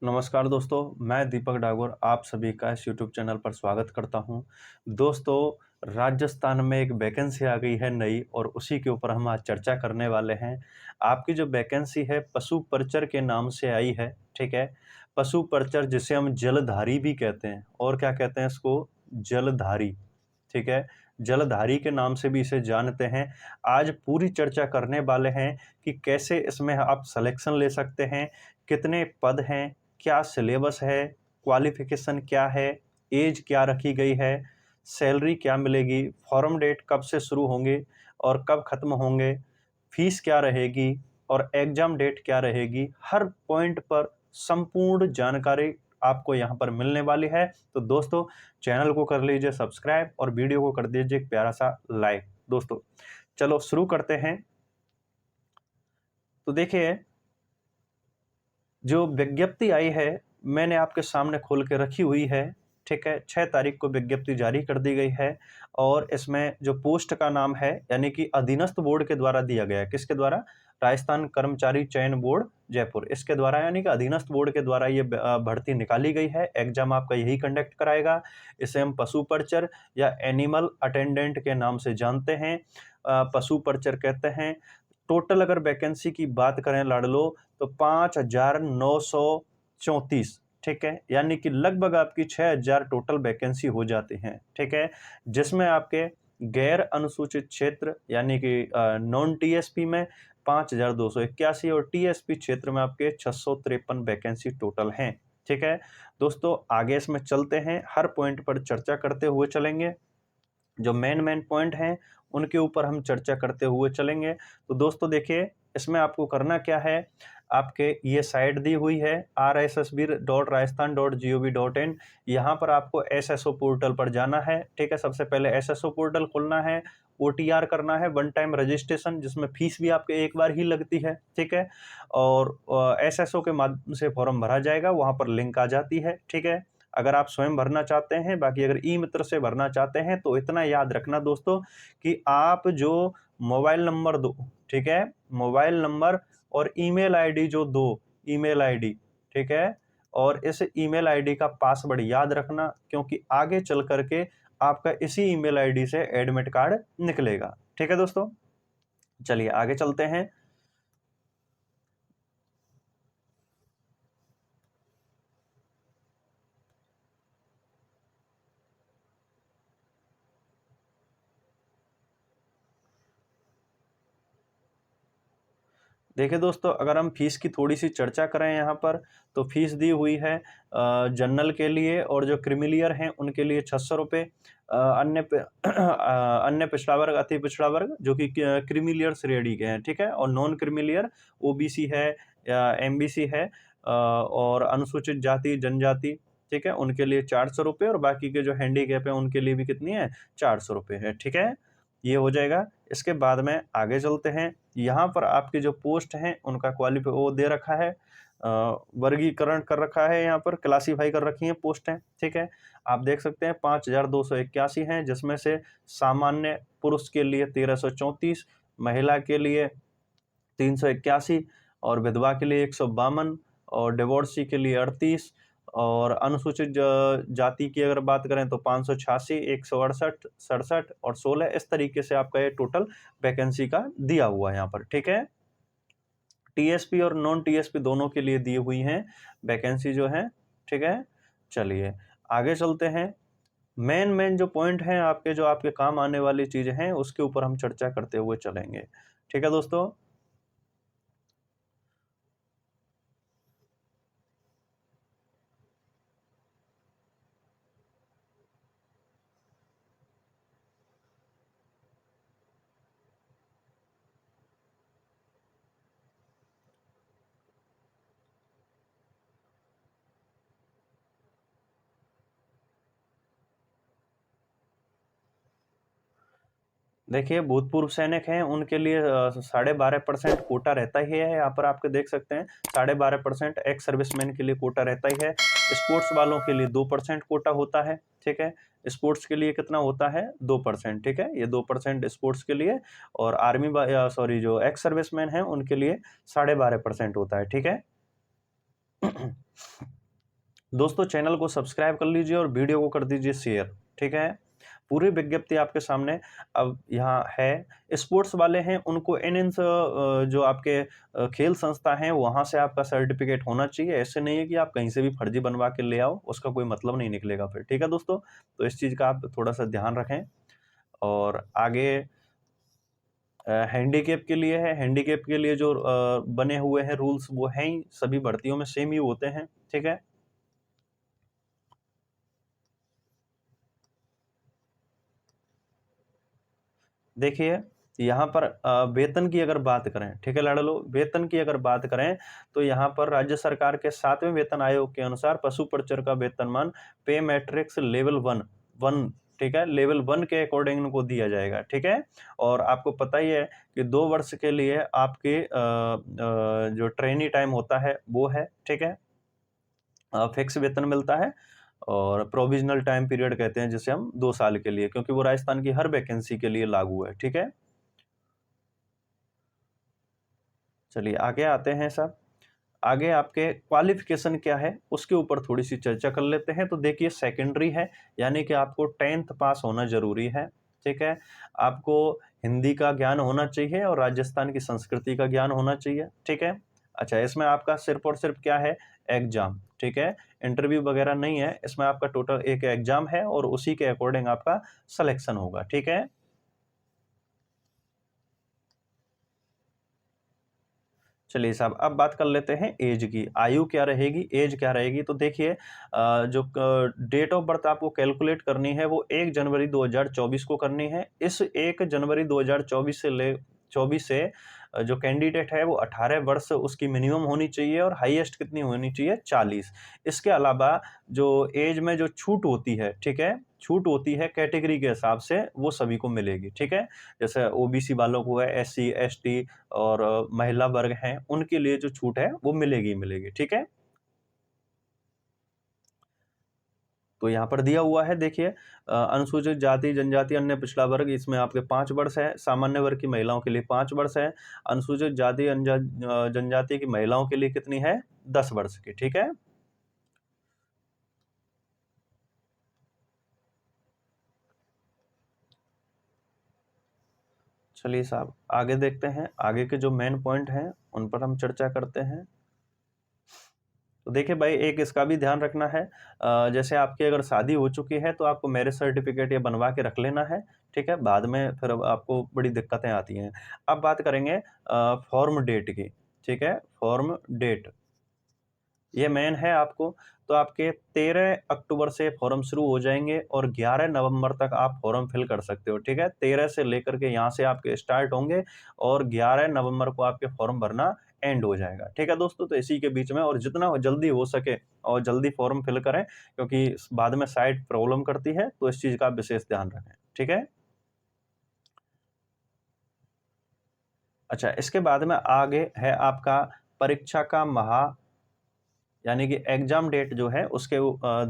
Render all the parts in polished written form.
नमस्कार दोस्तों, मैं दीपक डागोर आप सभी का इस यूट्यूब चैनल पर स्वागत करता हूं। दोस्तों, राजस्थान में एक वैकेंसी आ गई है नई और उसी के ऊपर हम आज चर्चा करने वाले हैं। आपकी जो वैकेंसी है पशु पर्चर के नाम से आई है, ठीक है? पशु पर्चर जिसे हम जलधारी भी कहते हैं और क्या कहते हैं इसको? जलधारी, ठीक है? जलधारी के नाम से भी इसे जानते हैं। आज पूरी चर्चा करने वाले हैं कि कैसे इसमें आप सिलेक्शन ले सकते हैं, कितने पद हैं, क्या सिलेबस है, क्वालिफ़िकेशन क्या है, ऐज क्या रखी गई है, सैलरी क्या मिलेगी, फॉर्म डेट कब से शुरू होंगे और कब ख़त्म होंगे, फ़ीस क्या रहेगी और एग्ज़ाम डेट क्या रहेगी, हर पॉइंट पर संपूर्ण जानकारी आपको यहाँ पर मिलने वाली है। तो दोस्तों, चैनल को कर लीजिए सब्सक्राइब और वीडियो को कर दीजिए एक प्यारा-सा लाइक। दोस्तों, चलो शुरू करते हैं। तो देखिए, जो विज्ञप्ति आई है, मैंने आपके सामने खोल के रखी हुई है, ठीक है? 6 तारीख को विज्ञप्ति जारी कर दी गई है और इसमें जो पोस्ट का नाम है, यानी कि अधीनस्थ बोर्ड के द्वारा दिया गया है। किसके द्वारा? राजस्थान कर्मचारी चयन बोर्ड, जयपुर, इसके द्वारा यानी कि अधीनस्थ बोर्ड के द्वारा ये भर्ती निकाली गई है। एग्ज़ाम आपका यही कंडक्ट कराएगा। इसे हम पशु पर्चर या एनिमल अटेंडेंट के नाम से जानते हैं। पशु पर्चर कहते हैं। टोटल अगर वैकेंसी की बात करें लाडलो, तो 5,934, ठीक है? यानी कि लगभग आपकी 6,000 टोटल वैकेंसी हो जाती हैं, ठीक है? जिसमें आपके गैर अनुसूचित क्षेत्र यानी कि नॉन टीएसपी में 5,281 और टीएसपी क्षेत्र में आपके 653 वैकेंसी टोटल हैं, ठीक है? दोस्तों, आगे इसमें चलते हैं, हर पॉइंट पर चर्चा करते हुए चलेंगे। जो मेन पॉइंट हैं, उनके ऊपर हम चर्चा करते हुए चलेंगे। तो दोस्तों देखिए, इसमें आपको करना क्या है, आपके ये साइट दी हुई है rssb.rajasthan.gov.in। यहाँ पर आपको एसएसओ पोर्टल पर जाना है, ठीक है? सबसे पहले एसएसओ पोर्टल खोलना है, ओटीआर करना है, वन टाइम रजिस्ट्रेशन, जिसमें फीस भी आपके एक बार ही लगती है, ठीक है? और एसएसओ के माध्यम से फॉर्म भरा जाएगा, वहाँ पर लिंक आ जाती है, ठीक है? अगर आप स्वयं भरना चाहते हैं, बाकी अगर ई मित्र से भरना चाहते हैं, तो इतना याद रखना दोस्तों कि आप जो मोबाइल नंबर दो, ठीक है? मोबाइल नंबर और ईमेल आईडी जो दो, ईमेल आईडी, ठीक है? और इस ईमेल आईडी का पासवर्ड याद रखना, क्योंकि आगे चल करके आपका इसी ईमेल आईडी से एडमिट कार्ड निकलेगा, ठीक है दोस्तों? चलिए आगे चलते हैं। देखिए दोस्तों, अगर हम फ़ीस की थोड़ी-सी चर्चा करें यहाँ पर, तो फ़ीस दी हुई है जनरल के लिए और जो क्रीमी लेयर हैं, उनके लिए ₹600, अन्य पिछड़ा वर्ग, अति पिछड़ा वर्ग जो कि क्रीमी लेयर श्रेणी के हैं, ठीक है? और नॉन क्रीमी लेयर ओबीसी है या एमबीसी है, और अनुसूचित जाति, जनजाति, ठीक है? उनके लिए ₹400 और बाकी के जो हैंडीकैप हैं, उनके लिए भी कितनी है? ₹400 है, ठीक है? ये हो जाएगा। इसके बाद में आगे चलते हैं। यहाँ पर आपके जो पोस्ट हैं उनका वो दे रखा है, वर्गीकरण कर रखा है, यहाँ पर क्लासीफाई कर रखी हैं पोस्टें, ठीक है? आप देख सकते हैं 5,281 हैं, जिसमें से सामान्य पुरुष के लिए 1,334, महिला के लिए 381 और विधवा के लिए 152 और डिवोर्सी के लिए 38 और अनुसूचित जाति की अगर बात करें तो 586, 168, 67 और 16। इस तरीके से आपका ये टोटल वैकेंसी का दिया हुआ है यहाँ पर, ठीक है? टीएसपी और नॉन टीएसपी दोनों के लिए दी हुई हैं वैकेंसी जो है, ठीक है? चलिए आगे चलते हैं। मेन जो पॉइंट हैं आपके, जो आपके काम आने वाली चीज़ें हैं, उसके ऊपर हम चर्चा करते हुए चलेंगे, ठीक है दोस्तों? देखिए, भूतपूर्व सैनिक हैं, उनके लिए 12.5% कोटा रहता ही है। यहाँ पर आपके देख सकते हैं 12.5% एक्स सर्विसमैन के लिए कोटा रहता ही है। स्पोर्ट्स वालों के लिए 2% कोटा होता है, ठीक है? स्पोर्ट्स के लिए कितना होता है? 2%, ठीक है? ये 2% स्पोर्ट्स के लिए और जो एक्स सर्विसमैन हैं, उनके लिए 12.5% होता है, ठीक है? दोस्तों चैनल को सब्सक्राइब कर लीजिए और वीडियो को कर दीजिए शेयर, ठीक है। पूरी विज्ञप्ति आपके सामने अब यहाँ है। स्पोर्ट्स वाले हैं उनको जो आपके खेल संस्था हैं वहाँ से आपका सर्टिफिकेट होना चाहिए। ऐसे नहीं है कि आप कहीं से भी फर्जी बनवा के ले आओ, उसका कोई मतलब नहीं निकलेगा फिर, ठीक है दोस्तों। तो इस चीज़ का आप थोड़ा सा ध्यान रखें। और आगे हैंडीकैप के लिए है, हैंडीकैप के लिए जो बने हुए हैं रूल्स वो हैं ही, सभी भर्तियों में सेम ही होते हैं, ठीक है। देखिए यहाँ पर वेतन की अगर बात करें, ठीक है लाडलो, वेतन की अगर बात करें तो यहाँ पर राज्य सरकार के 7वें वेतन आयोग के अनुसार पशु परिचर का वेतनमान पे मैट्रिक्स लेवल 1 ठीक है, लेवल 1 के अकॉर्डिंग उनको दिया जाएगा, ठीक है। और आपको पता ही है कि 2 वर्ष के लिए आपके जो ट्रेनी टाइम होता है वो है, ठीक है। फिक्स वेतन मिलता है और प्रोविजनल टाइम पीरियड कहते हैं जिसे हम 2 साल के लिए, क्योंकि वो राजस्थान की हर वैकेंसी के लिए लागू है, ठीक है। चलिए आगे आते हैं सर। आगे आपके क्वालिफिकेशन क्या है उसके ऊपर थोड़ी सी चर्चा कर लेते हैं। तो देखिए सेकेंडरी है, यानी कि आपको 10th पास होना जरूरी है, ठीक है। आपको हिंदी का ज्ञान होना चाहिए और राजस्थान की संस्कृति का ज्ञान होना चाहिए, ठीक है। अच्छा, इसमें आपका सिर्फ और सिर्फ क्या है, एग्जाम, ठीक है। इंटरव्यू वगैरह नहीं है इसमें, आपका टोटल एक एग्जाम है और उसी के अकॉर्डिंग आपका सिलेक्शन होगा, ठीक है। चलिए साहब, अब बात कर लेते हैं एज की। आयु क्या रहेगी, एज क्या रहेगी। तो देखिए जो डेट ऑफ बर्थ आपको कैलकुलेट करनी है वो 1 जनवरी 2024 को करनी है। इस 1 जनवरी 2024 से जो कैंडिडेट है वो 18 वर्ष उसकी मिनिमम होनी चाहिए और हाईएस्ट कितनी होनी चाहिए, 40। इसके अलावा जो एज में जो छूट होती है, ठीक है, छूट होती है कैटेगरी के हिसाब से, वो सभी को मिलेगी, ठीक है। जैसे ओबीसी वालों को है, एससी एसटी और महिला वर्ग हैं उनके लिए जो छूट है वो मिलेगी मिलेगी, ठीक है। तो यहाँ पर दिया हुआ है देखिए, अनुसूचित जाति जनजाति अन्य पिछड़ा वर्ग, इसमें आपके 5 वर्ष है। सामान्य वर्ग की महिलाओं के लिए 5 वर्ष है। अनुसूचित जाति जनजाति की महिलाओं के लिए कितनी है, 10 वर्ष की, ठीक है। चलिए साहब आगे देखते हैं, आगे के जो मेन पॉइंट हैं उन पर हम चर्चा करते हैं। तो देखिए भाई, एक इसका भी ध्यान रखना है, जैसे आपकी अगर शादी हो चुकी है तो आपको मैरिज सर्टिफिकेट ये बनवा के रख लेना है, ठीक है। बाद में फिर अब आपको बड़ी दिक्कतें आती हैं। अब बात करेंगे फॉर्म डेट की, ठीक है। फॉर्म डेट ये मेन है आपको। तो आपके 13 अक्टूबर से फॉर्म शुरू हो जाएंगे और 11 नवंबर तक आप फॉर्म फिल कर सकते हो, ठीक है। 13 से लेकर के यहाँ से आपके स्टार्ट होंगे और 11 नवंबर को आपके फॉर्म भरना एंड हो जाएगा, ठीक है दोस्तों। तो इसी के बीच में और जितना जल्दी हो सके और जल्दी फॉर्म फिल करें, क्योंकि बाद में साइट प्रॉब्लम करती है, तो इस चीज का विशेष ध्यान रखें, ठीक है। अच्छा, इसके बाद में आगे है आपका परीक्षा का यानी कि एग्जाम डेट जो है उसके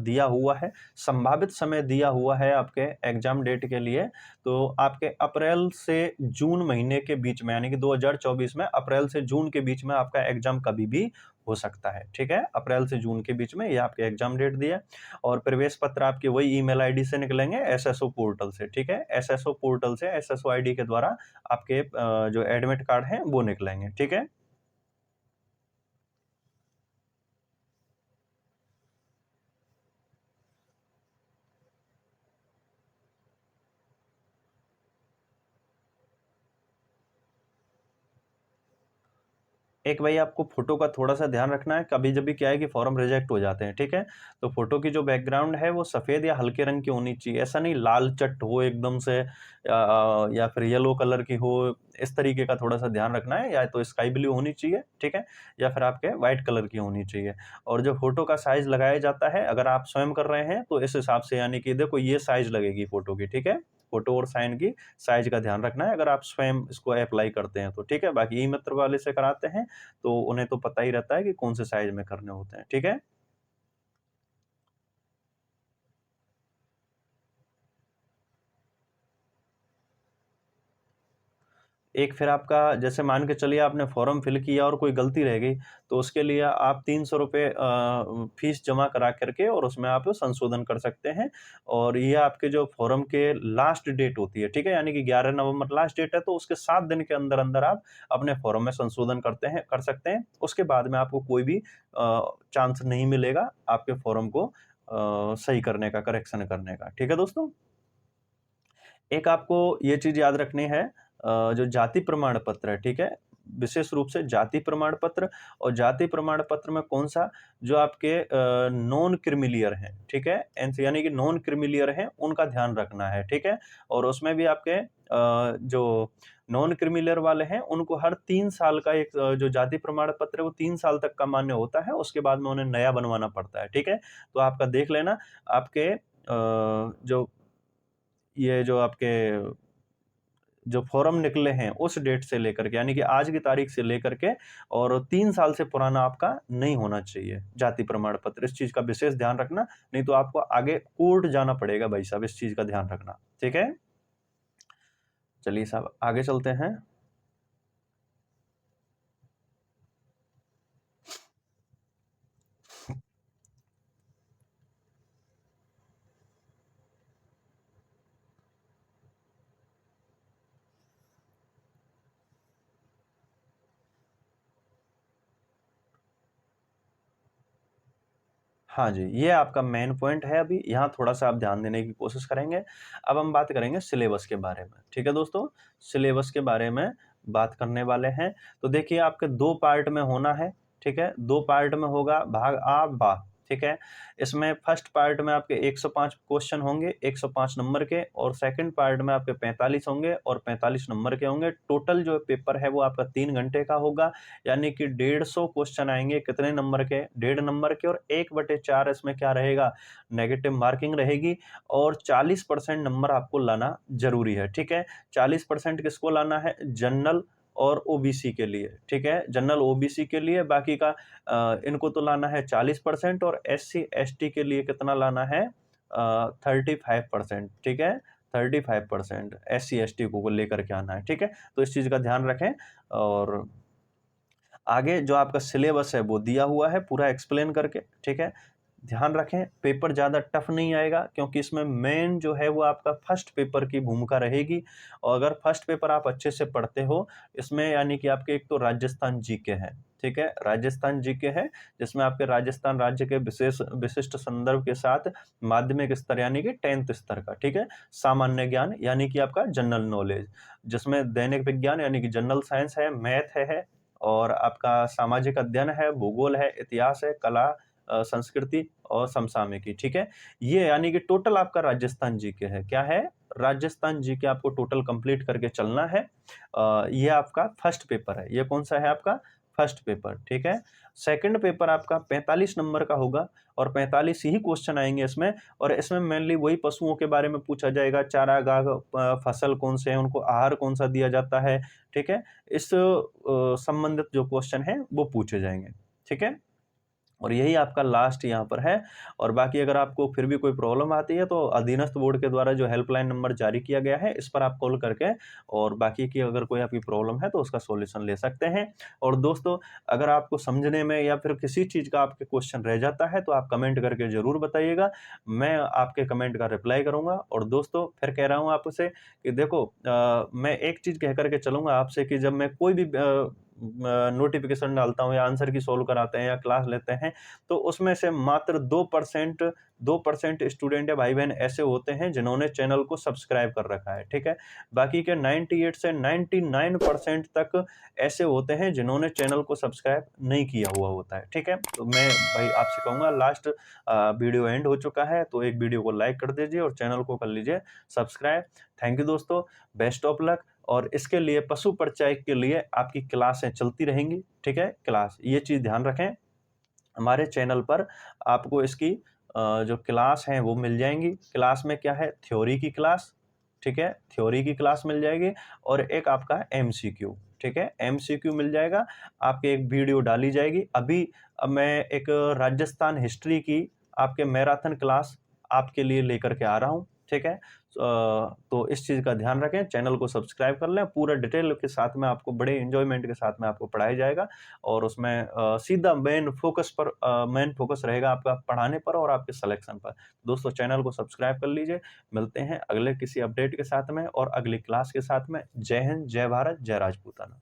दिया हुआ है, संभावित समय दिया हुआ है आपके एग्जाम डेट के लिए। तो आपके अप्रैल से जून महीने के बीच में, यानी कि 2024 में अप्रैल से जून के बीच में आपका एग्जाम कभी भी हो सकता है, ठीक है। अप्रैल से जून के बीच में ये आपके एग्जाम डेट दिया। और प्रवेश पत्र आपके वही ईमेल आईडी से निकलेंगे, एसएसओ पोर्टल से, ठीक है। एसएसओ पोर्टल से एसएसओ आईडी के द्वारा आपके जो एडमिट कार्ड हैं वो निकलेंगे, ठीक है। एक भाई आपको फोटो का थोड़ा सा ध्यान रखना है, कभी जब भी क्या है कि फॉर्म रिजेक्ट हो जाते हैं, ठीक है। तो फोटो की जो बैकग्राउंड है वो सफेद या हल्के रंग की होनी चाहिए, ऐसा नहीं लाल चट हो एकदम से, या फिर येलो कलर की हो। इस तरीके का थोड़ा सा ध्यान रखना है, या तो स्काई ब्लू होनी चाहिए, ठीक है, या फिर आपके व्हाइट कलर की होनी चाहिए। और जो फोटो का साइज लगाया जाता है, अगर आप स्वयं कर रहे हैं तो इस हिसाब से, यानी कि देखो ये साइज लगेगी फोटो की, ठीक है। फोटो और साइन की साइज का ध्यान रखना है अगर आप स्वयं इसको अप्लाई करते हैं तो, ठीक है। बाकी ई मित्र वाले से कराते हैं तो उन्हें तो पता ही रहता है कि कौन से साइज में करने होते हैं, ठीक है। एक फिर आपका जैसे मान के चलिए आपने फॉर्म फिल किया और कोई गलती रह गई, तो उसके लिए आप 300 रुपये फीस जमा करा करके और उसमें आप संशोधन कर सकते हैं। और ये आपके जो फॉर्म के लास्ट डेट होती है, ठीक है, यानी कि 11 नवंबर लास्ट डेट है, तो उसके 7 दिन के अंदर अंदर आप अपने फॉर्म में संशोधन कर सकते हैं। उसके बाद में आपको कोई भी चांस नहीं मिलेगा आपके फॉर्म को सही करने का, करेक्शन करने का। ठीक है दोस्तों। एक आपको ये चीज याद रखनी है, जो जाति प्रमाण पत्र है, ठीक है, विशेष रूप से जाति प्रमाण पत्र, और जाति प्रमाण पत्र में कौन सा, जो आपके नॉन क्रिमिलियर हैं, ठीक है, यानी कि नॉन क्रिमिलियर हैं, उनका ध्यान रखना है, ठीक है। और उसमें भी आपके जो नॉन क्रिमिलियर वाले हैं उनको हर 3 साल का एक जो जाति प्रमाण पत्र है वो 3 साल तक का मान्य होता है, उसके बाद में उन्हें नया बनवाना पड़ता है, ठीक है। तो आपका देख लेना आपके जो ये जो आपके जो फॉर्म निकले हैं उस डेट से लेकर के, यानी कि आज की तारीख से लेकर के, और 3 साल से पुराना आपका नहीं होना चाहिए जाति प्रमाण पत्र। इस चीज का विशेष ध्यान रखना, नहीं तो आपको आगे कोर्ट जाना पड़ेगा भाई साहब, इस चीज का ध्यान रखना, ठीक है। चलिए साहब आगे चलते हैं। हाँ जी, ये आपका मेन पॉइंट है, अभी यहाँ थोड़ा-सा आप ध्यान देने की कोशिश करेंगे। अब हम बात करेंगे सिलेबस के बारे में, ठीक है दोस्तों? सिलेबस के बारे में बात करने वाले हैं। तो देखिए आपके 2 पार्ट में होना है, ठीक है? 2 पार्ट में होगा, भाग आ, बा, ठीक है? इसमें फर्स्ट पार्ट में आपके 105 क्वेश्चन होंगे, 105 नंबर के, और सेकंड पार्ट में आपके 45 होंगे और 45 नंबर के होंगे। टोटल जो पेपर है वो आपका 3 घंटे का होगा, यानी कि 150 क्वेश्चन आएंगे। कितने नंबर के? 1.5 नंबर के, और 1/4 इसमें क्या रहेगा, नेगेटिव मार्किंग रहेगी, और 40% नंबर आपको लाना जरूरी है, ठीक है। 40% किसको लाना है? जनरल और ओबीसी के लिए, ठीक है, जनरल ओबीसी के लिए। बाकी का इनको तो लाना है 40%, और एससी एसटी के लिए कितना लाना है? 35%, ठीक है, 35% एससी एसटी को लेकर के आना है, ठीक है। तो इस चीज का ध्यान रखें। और आगे जो आपका सिलेबस है वो दिया हुआ है पूरा एक्सप्लेन करके, ठीक है। ध्यान रखें पेपर ज़्यादा टफ नहीं आएगा, क्योंकि इसमें मेन जो है वो आपका फर्स्ट पेपर की भूमिका रहेगी। और अगर फर्स्ट पेपर आप अच्छे से पढ़ते हो इसमें, यानी कि आपके एक तो राजस्थान जीके है, ठीक है, राजस्थान जीके है, जिसमें आपके राजस्थान राज्य के विशिष्ट संदर्भ के साथ माध्यमिक स्तर यानी कि 10th स्तर का, ठीक है, सामान्य ज्ञान यानी कि आपका जनरल नॉलेज, जिसमें दैनिक विज्ञान यानी कि जनरल साइंस है, मैथ है, और आपका सामाजिक अध्ययन है, भूगोल है, इतिहास है, कला, संस्कृति और समसामयिकी, ठीक है। ये यानी कि टोटल आपका राजस्थान जीके है, क्या है? राजस्थान जीके आपको टोटल कंप्लीट करके चलना है। ये आपका फर्स्ट पेपर है। ये कौन सा है आपका? फर्स्ट पेपर, ठीक है। सेकंड पेपर आपका 45 नंबर का होगा, और 45 ही क्वेश्चन आएंगे इसमें, और इसमें मेनली वही पशुओं के बारे में पूछा जाएगा, चारागाह फसल कौन से हैं, उनको आहार कौन सा दिया जाता है, ठीक है। इस संबंधित जो क्वेश्चन है वो पूछे जाएंगे, ठीक है। और यही आपका लास्ट यहाँ पर है। और बाकी अगर आपको फिर भी कोई प्रॉब्लम आती है तो अधीनस्थ बोर्ड के द्वारा जो हेल्पलाइन नंबर जारी किया गया है इस पर आप कॉल करके, और बाकी की अगर कोई आपकी प्रॉब्लम है तो उसका सॉल्यूशन ले सकते हैं। और दोस्तों अगर आपको समझने में या फिर किसी चीज़ का आपके क्वेश्चन रह जाता है तो आप कमेंट करके ज़रूर बताइएगा, मैं आपके कमेंट का रिप्लाई करूँगा। और दोस्तों फिर कह रहा हूँ आपसे कि देखो, मैं एक चीज़ कह करके चलूँगा आपसे कि जब मैं कोई भी नोटिफिकेशन डालता हूँ या आंसर की सोल्व कराते हैं या क्लास लेते हैं, तो उसमें से मात्र 2% स्टूडेंट या भाई बहन ऐसे होते हैं जिन्होंने चैनल को सब्सक्राइब कर रखा है, ठीक है। बाकी के 98 से 99% तक ऐसे होते हैं जिन्होंने चैनल को सब्सक्राइब नहीं किया हुआ होता है, ठीक है। तो मैं भाई आपसे कहूँगा, लास्ट वीडियो एंड हो चुका है, तो एक वीडियो को लाइक कर दीजिए और चैनल को कर लीजिए सब्सक्राइब। थैंक यू दोस्तों, बेस्ट ऑफ लक। और इसके लिए पशु परिचय के लिए आपकी क्लासें चलती रहेंगी, ठीक है, क्लास, ये चीज़ ध्यान रखें। हमारे चैनल पर आपको इसकी जो क्लास हैं वो मिल जाएंगी। क्लास में क्या है? थ्योरी की क्लास, ठीक है, थ्योरी की क्लास मिल जाएगी, और एक आपका एमसीक्यू, ठीक है, एमसीक्यू मिल जाएगा। आपके एक वीडियो डाली जाएगी। अभी अब मैं एक राजस्थान हिस्ट्री की आपके मैराथन क्लास आपके लिए लेकर के आ रहा हूँ, ठीक है? तो इस चीज़ का ध्यान रखें, चैनल को सब्सक्राइब कर लें, पूरा डिटेल के साथ में आपको बड़े एन्जॉयमेंट के साथ में आपको पढ़ाया जाएगा और उसमें सीधा मेन फोकस रहेगा आपका पढ़ाने पर और आपके सिलेक्शन पर। दोस्तों चैनल को सब्सक्राइब कर लीजिए, मिलते हैं अगले किसी अपडेट के साथ में और अगली क्लास के साथ में। जय हिंद, जय भारत, जय राजपूताना।